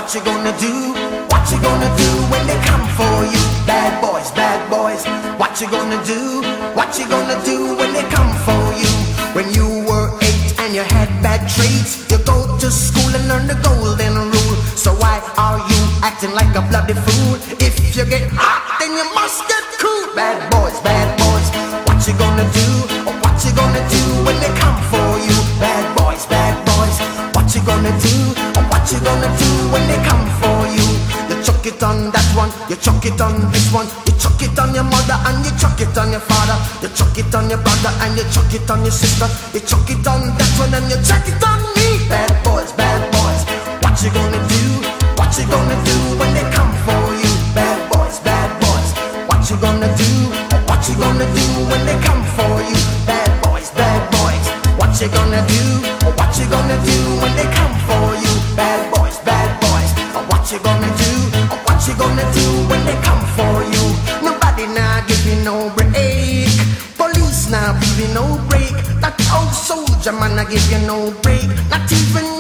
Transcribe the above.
What you gonna do? What you gonna do when they come for you? Bad boys, bad boys. What you gonna do? What you gonna do when they come for you? When you were 8 and you had bad traits, you go to school and learn the golden rule. So why are you acting like a bloody fool? If you get hot, then you must get cool. Bad boys, bad boys. What you gonna do? What you gonna do when they come for you? Bad boys, bad boys. What you gonna do? What you gonna do when they come for you? You chuck it on that one, you chuck it on this one, you chuck it on your mother and you chuck it on your father, you chuck it on your brother and you chuck it on your sister, you chuck it on that one and you chuck it on me. Bad boys, bad boys. What you gonna do? What you gonna do when they come for you? Bad boys, bad boys. What you gonna do? What you gonna do when they come for you? Bad boys, bad boys. What you gonna do? What you gonna do when they come for you? Bad boys, bad boys. What you gonna do? What you gonna do when they come for you? Nobody now give you no break. Police now give you no break. That old soldier man I give you no break. Not even